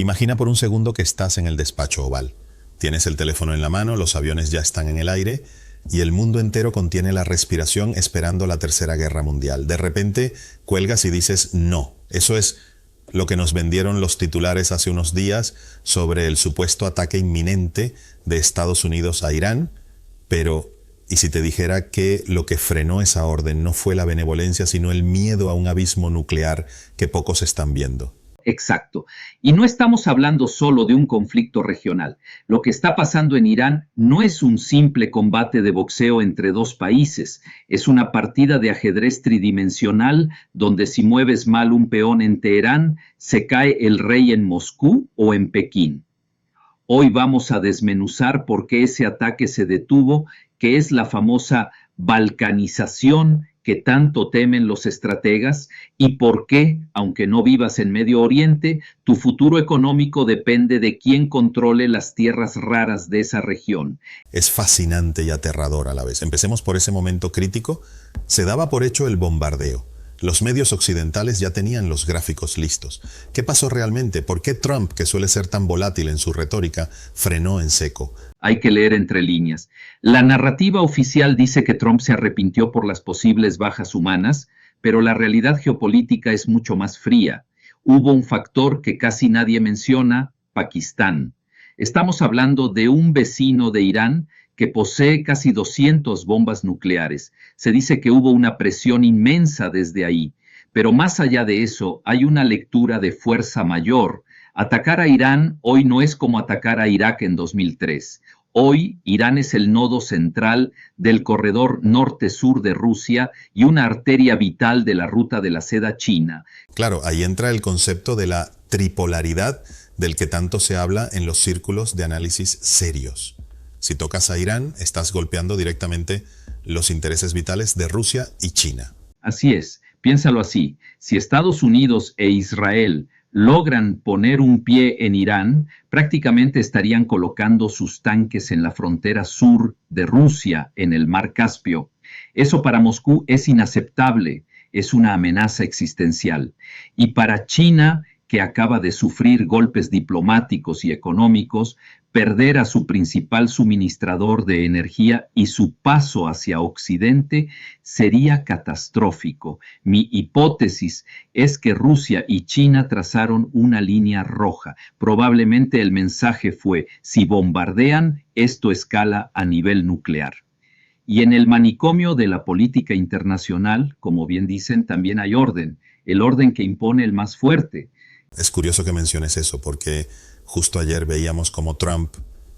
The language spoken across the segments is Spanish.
Imagina por un segundo que estás en el despacho oval. Tienes el teléfono en la mano, los aviones ya están en el aire y el mundo entero contiene la respiración esperando la Tercera Guerra Mundial. De repente cuelgas y dices no. Eso es lo que nos vendieron los titulares hace unos días sobre el supuesto ataque inminente de Estados Unidos a Irán. Pero, ¿y si te dijera que lo que frenó esa orden no fue la benevolencia, sino el miedo a un abismo nuclear que pocos están viendo? Exacto. Y no estamos hablando solo de un conflicto regional. Lo que está pasando en Irán no es un simple combate de boxeo entre dos países. Es una partida de ajedrez tridimensional donde si mueves mal un peón en Teherán, se cae el rey en Moscú o en Pekín. Hoy vamos a desmenuzar por qué ese ataque se detuvo, que es la famosa balcanización que tanto temen los estrategas y por qué, aunque no vivas en Medio Oriente, tu futuro económico depende de quién controle las tierras raras de esa región. Es fascinante y aterrador a la vez. Empecemos por ese momento crítico. Se daba por hecho el bombardeo. Los medios occidentales ya tenían los gráficos listos. ¿Qué pasó realmente? ¿Por qué Trump, que suele ser tan volátil en su retórica, frenó en seco? Hay que leer entre líneas. La narrativa oficial dice que Trump se arrepintió por las posibles bajas humanas, pero la realidad geopolítica es mucho más fría. Hubo un factor que casi nadie menciona: Pakistán. Estamos hablando de un vecino de Irán que posee casi 200 bombas nucleares. Se dice que hubo una presión inmensa desde ahí. Pero más allá de eso, hay una lectura de fuerza mayor. Atacar a Irán hoy no es como atacar a Irak en 2003. Hoy, Irán es el nodo central del corredor norte-sur de Rusia y una arteria vital de la ruta de la seda china. Claro, ahí entra el concepto de la tripolaridad del que tanto se habla en los círculos de análisis serios. Si tocas a Irán, estás golpeando directamente los intereses vitales de Rusia y China. Así es, piénsalo así. Si Estados Unidos e Israel logran poner un pie en Irán, prácticamente estarían colocando sus tanques en la frontera sur de Rusia, en el Mar Caspio. Eso para Moscú es inaceptable, es una amenaza existencial. Y para China, que acaba de sufrir golpes diplomáticos y económicos, perder a su principal suministrador de energía y su paso hacia Occidente sería catastrófico. Mi hipótesis es que Rusia y China trazaron una línea roja. Probablemente el mensaje fue: si bombardean, esto escala a nivel nuclear. Y en el manicomio de la política internacional, como bien dicen, también hay orden, el orden que impone el más fuerte. Es curioso que menciones eso, porque justo ayer veíamos como Trump,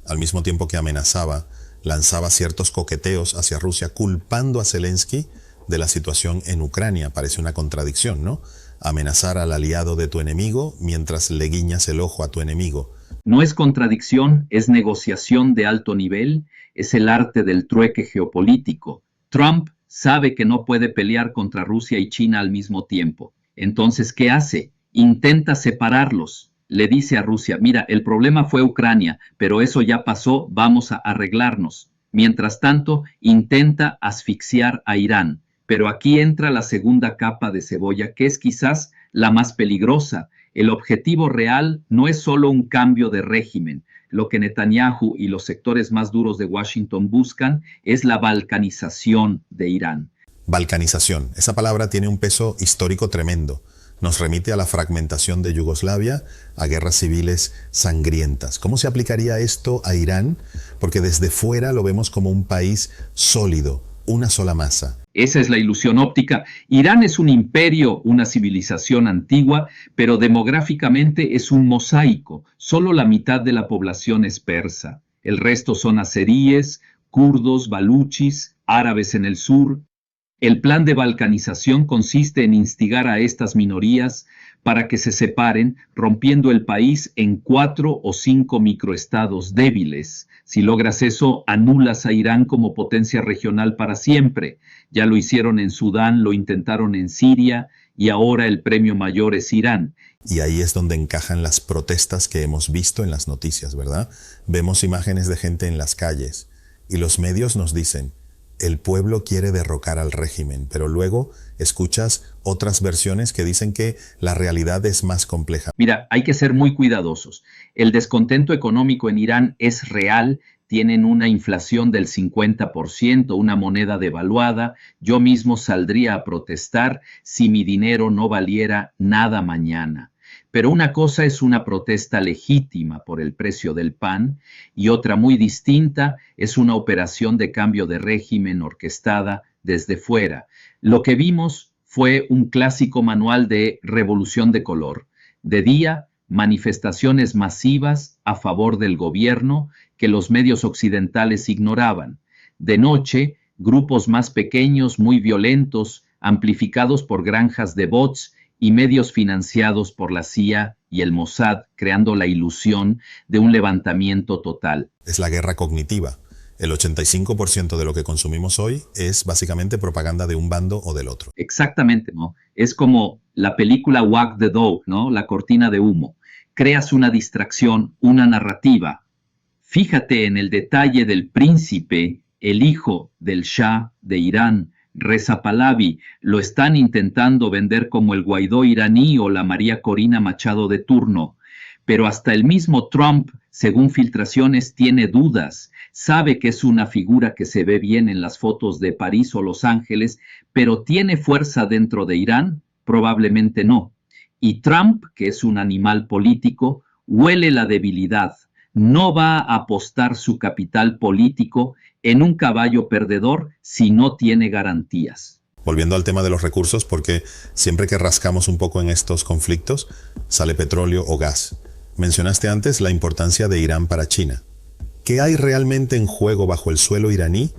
al mismo tiempo que amenazaba, lanzaba ciertos coqueteos hacia Rusia, culpando a Zelensky de la situación en Ucrania. Parece una contradicción, ¿no? Amenazar al aliado de tu enemigo mientras le guiñas el ojo a tu enemigo. No es contradicción, es negociación de alto nivel, es el arte del trueque geopolítico. Trump sabe que no puede pelear contra Rusia y China al mismo tiempo. Entonces, ¿qué hace? Intenta separarlos. Le dice a Rusia: mira, el problema fue Ucrania, pero eso ya pasó, vamos a arreglarnos. Mientras tanto, intenta asfixiar a Irán. Pero aquí entra la segunda capa de cebolla, que es quizás la más peligrosa. El objetivo real no es solo un cambio de régimen. Lo que Netanyahu y los sectores más duros de Washington buscan es la balcanización de Irán. Balcanización. Esa palabra tiene un peso histórico tremendo. Nos remite a la fragmentación de Yugoslavia, a guerras civiles sangrientas. ¿Cómo se aplicaría esto a Irán? Porque desde fuera lo vemos como un país sólido, una sola masa. Esa es la ilusión óptica. Irán es un imperio, una civilización antigua, pero demográficamente es un mosaico. Solo la mitad de la población es persa. El resto son azeríes, kurdos, baluchis, árabes en el sur. El plan de balcanización consiste en instigar a estas minorías para que se separen, rompiendo el país en 4 o 5 microestados débiles. Si logras eso, anulas a Irán como potencia regional para siempre. Ya lo hicieron en Sudán, lo intentaron en Siria y ahora el premio mayor es Irán. Y ahí es donde encajan las protestas que hemos visto en las noticias, ¿verdad? Vemos imágenes de gente en las calles y los medios nos dicen: el pueblo quiere derrocar al régimen, pero luego escuchas otras versiones que dicen que la realidad es más compleja. Mira, hay que ser muy cuidadosos. El descontento económico en Irán es real. Tienen una inflación del 50%, una moneda devaluada. Yo mismo saldría a protestar si mi dinero no valiera nada mañana. Pero una cosa es una protesta legítima por el precio del pan y otra muy distinta es una operación de cambio de régimen orquestada desde fuera. Lo que vimos fue un clásico manual de revolución de color. De día, manifestaciones masivas a favor del gobierno que los medios occidentales ignoraban. De noche, grupos más pequeños, muy violentos, amplificados por granjas de bots y medios financiados por la CIA y el Mossad, creando la ilusión de un levantamiento total. Es la guerra cognitiva. El 85% de lo que consumimos hoy es básicamente propaganda de un bando o del otro. Exactamente, ¿no? Es como la película Wag the Dog, ¿no? La cortina de humo. Creas una distracción, una narrativa. Fíjate en el detalle del príncipe, el hijo del Shah de Irán, Reza Pahlavi. Lo están intentando vender como el Guaidó iraní o la María Corina Machado de turno. Pero hasta el mismo Trump, según filtraciones, tiene dudas. Sabe que es una figura que se ve bien en las fotos de París o Los Ángeles, pero ¿tiene fuerza dentro de Irán? Probablemente no. Y Trump, que es un animal político, huele la debilidad. No va a apostar su capital político en un caballo perdedor si no tiene garantías. Volviendo al tema de los recursos, porque siempre que rascamos un poco en estos conflictos, sale petróleo o gas. Mencionaste antes la importancia de Irán para China. ¿Qué hay realmente en juego bajo el suelo iraní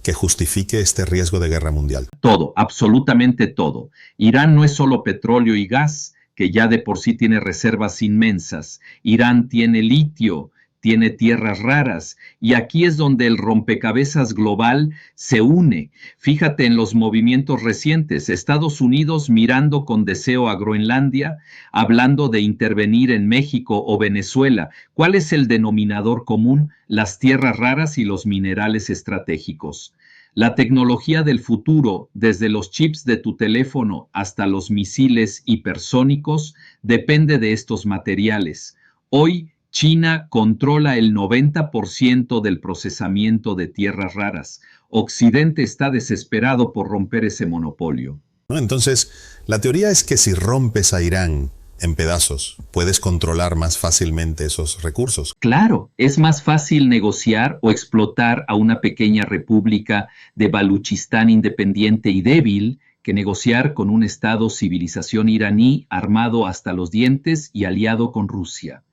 que justifique este riesgo de guerra mundial? Todo, absolutamente todo. Irán no es solo petróleo y gas, que ya de por sí tiene reservas inmensas. Irán tiene litio, tiene tierras raras, y aquí es donde el rompecabezas global se une. Fíjate en los movimientos recientes, Estados Unidos mirando con deseo a Groenlandia, hablando de intervenir en México o Venezuela. ¿Cuál es el denominador común? Las tierras raras y los minerales estratégicos. La tecnología del futuro, desde los chips de tu teléfono hasta los misiles hipersónicos, depende de estos materiales. Hoy, China controla el 90% del procesamiento de tierras raras. Occidente está desesperado por romper ese monopolio. Entonces, la teoría es que si rompes a Irán en pedazos, puedes controlar más fácilmente esos recursos. Claro, es más fácil negociar o explotar a una pequeña república de Baluchistán independiente y débil que negociar con un Estado civilización iraní armado hasta los dientes y aliado con Rusia.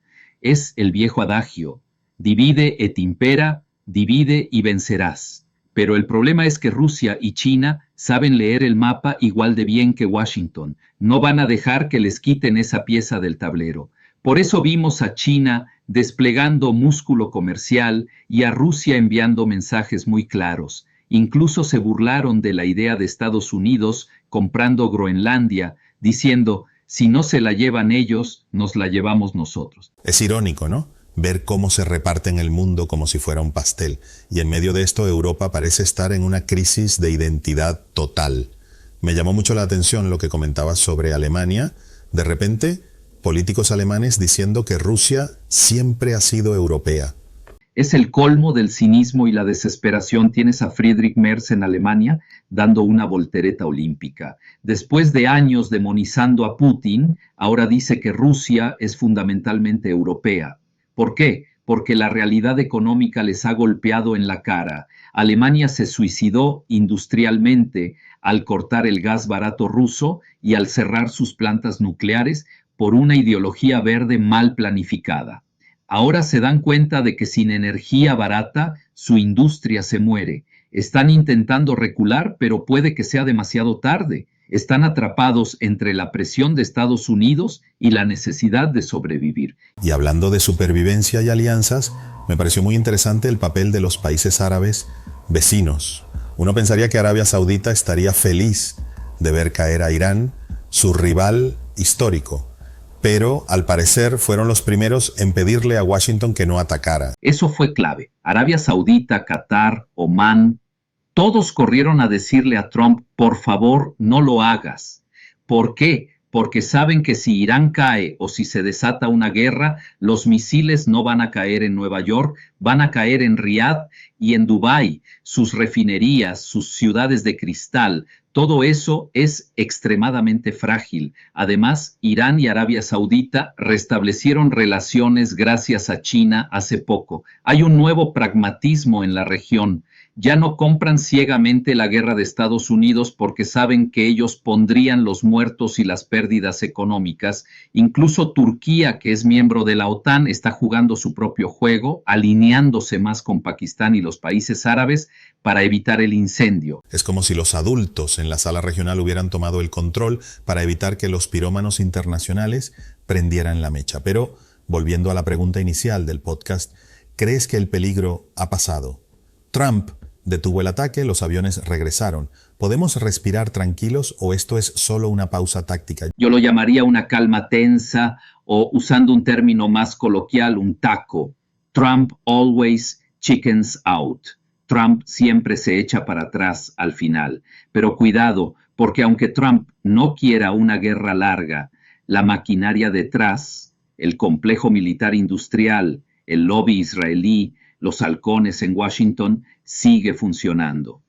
Es el viejo adagio, divide et impera, divide y vencerás. Pero el problema es que Rusia y China saben leer el mapa igual de bien que Washington. No van a dejar que les quiten esa pieza del tablero. Por eso vimos a China desplegando músculo comercial y a Rusia enviando mensajes muy claros. Incluso se burlaron de la idea de Estados Unidos comprando Groenlandia, diciendo: si no se la llevan ellos, nos la llevamos nosotros. Es irónico, ¿no? Ver cómo se reparte en el mundo como si fuera un pastel. Y en medio de esto, Europa parece estar en una crisis de identidad total. Me llamó mucho la atención lo que comentabas sobre Alemania. De repente, políticos alemanes diciendo que Rusia siempre ha sido europea. Es el colmo del cinismo y la desesperación. Tienes a Friedrich Merz en Alemania dando una voltereta olímpica. Después de años demonizando a Putin, ahora dice que Rusia es fundamentalmente europea. ¿Por qué? Porque la realidad económica les ha golpeado en la cara. Alemania se suicidó industrialmente al cortar el gas barato ruso y al cerrar sus plantas nucleares por una ideología verde mal planificada. Ahora se dan cuenta de que sin energía barata, su industria se muere. Están intentando recular, pero puede que sea demasiado tarde. Están atrapados entre la presión de Estados Unidos y la necesidad de sobrevivir. Y hablando de supervivencia y alianzas, me pareció muy interesante el papel de los países árabes vecinos. Uno pensaría que Arabia Saudita estaría feliz de ver caer a Irán, su rival histórico. Pero, al parecer, fueron los primeros en pedirle a Washington que no atacara. Eso fue clave. Arabia Saudita, Qatar, Omán, Todos corrieron a decirle a Trump, por favor, no lo hagas. ¿Por qué? Porque saben que si Irán cae o si se desata una guerra, los misiles no van a caer en Nueva York, van a caer en Riad y en Dubái. Sus refinerías, sus ciudades de cristal, todo eso es extremadamente frágil. Además, Irán y Arabia Saudita restablecieron relaciones gracias a China hace poco. Hay un nuevo pragmatismo en la región. Ya no compran ciegamente la guerra de Estados Unidos porque saben que ellos pondrían los muertos y las pérdidas económicas. Incluso Turquía, que es miembro de la OTAN, está jugando su propio juego, alineándose más con Pakistán y los países árabes para evitar el incendio. Es como si los adultos en la sala regional hubieran tomado el control para evitar que los pirómanos internacionales prendieran la mecha. Pero, volviendo a la pregunta inicial del podcast, ¿crees que el peligro ha pasado? Trump detuvo el ataque, los aviones regresaron. ¿Podemos respirar tranquilos o esto es solo una pausa táctica? Yo lo llamaría una calma tensa o, usando un término más coloquial, un taco. Trump always chickens out. Trump siempre se echa para atrás al final. Pero cuidado, porque aunque Trump no quiera una guerra larga, la maquinaria detrás, el complejo militar industrial, el lobby israelí, los halcones en Washington, sigue funcionando.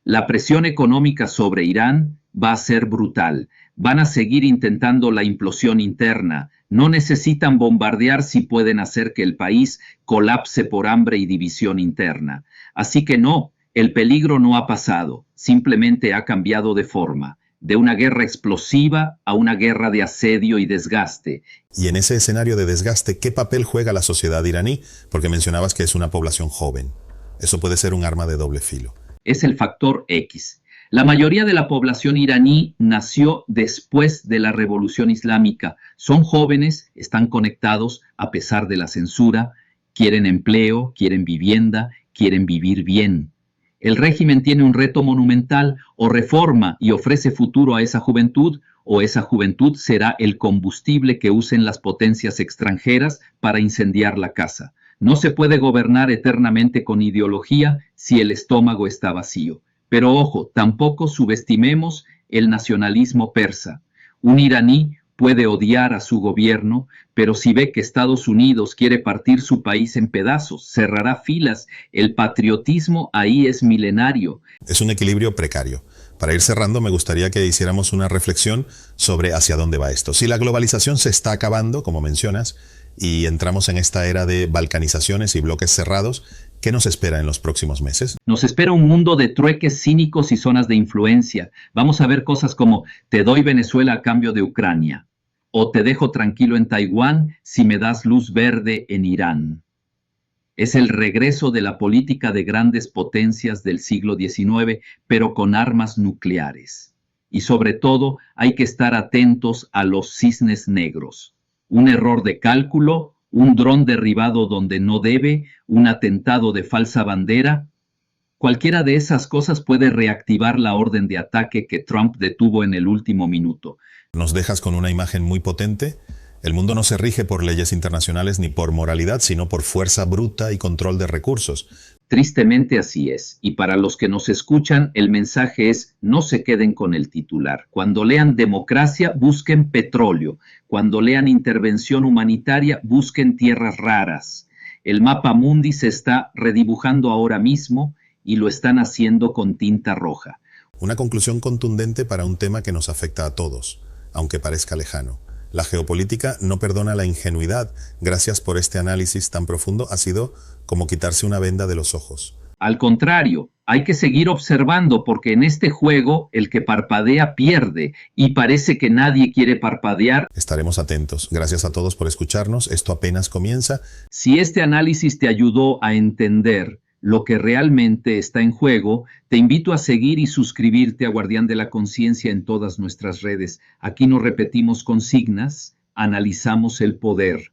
La presión económica sobre Irán va a ser brutal. Van a seguir intentando la implosión interna. No necesitan bombardear si pueden hacer que el país colapse por hambre y división interna. Así que no, el peligro no ha pasado, simplemente ha cambiado de forma. De una guerra explosiva a una guerra de asedio y desgaste. Y en ese escenario de desgaste, ¿qué papel juega la sociedad iraní? Porque mencionabas que es una población joven. Eso puede ser un arma de doble filo. Es el factor X. La mayoría de la población iraní nació después de la Revolución Islámica. Son jóvenes, están conectados a pesar de la censura, quieren empleo, quieren vivienda, quieren vivir bien. El régimen tiene un reto monumental: o reforma y ofrece futuro a esa juventud, o esa juventud será el combustible que usen las potencias extranjeras para incendiar la casa. No se puede gobernar eternamente con ideología si el estómago está vacío. Pero ojo, tampoco subestimemos el nacionalismo persa. Un iraní puede odiar a su gobierno, pero si ve que Estados Unidos quiere partir su país en pedazos, cerrará filas. El patriotismo ahí es milenario. Es un equilibrio precario. Para ir cerrando, me gustaría que hiciéramos una reflexión sobre hacia dónde va esto. Si la globalización se está acabando, como mencionas, y entramos en esta era de balcanizaciones y bloques cerrados, ¿qué nos espera en los próximos meses? Nos espera un mundo de trueques cínicos y zonas de influencia. Vamos a ver cosas como: te doy Venezuela a cambio de Ucrania, o te dejo tranquilo en Taiwán si me das luz verde en Irán. Es el regreso de la política de grandes potencias del siglo XIX, pero con armas nucleares. Y sobre todo, hay que estar atentos a los cisnes negros. Un error de cálculo, un dron derribado donde no debe, un atentado de falsa bandera. Cualquiera de esas cosas puede reactivar la orden de ataque que Trump detuvo en el último minuto. Nos dejas con una imagen muy potente. El mundo no se rige por leyes internacionales ni por moralidad, sino por fuerza bruta y control de recursos. Tristemente así es, y para los que nos escuchan, el mensaje es: no se queden con el titular. Cuando lean democracia, busquen petróleo. Cuando lean intervención humanitaria, busquen tierras raras. El mapa mundi se está redibujando ahora mismo y lo están haciendo con tinta roja. Una conclusión contundente para un tema que nos afecta a todos, aunque parezca lejano. La geopolítica no perdona la ingenuidad. Gracias por este análisis tan profundo. Ha sido como quitarse una venda de los ojos. Al contrario, hay que seguir observando, porque en este juego el que parpadea pierde y parece que nadie quiere parpadear. Estaremos atentos. Gracias a todos por escucharnos. Esto apenas comienza. Si este análisis te ayudó a entender lo que realmente está en juego, te invito a seguir y suscribirte a Guardián de la Conciencia en todas nuestras redes. Aquí no repetimos consignas, analizamos el poder.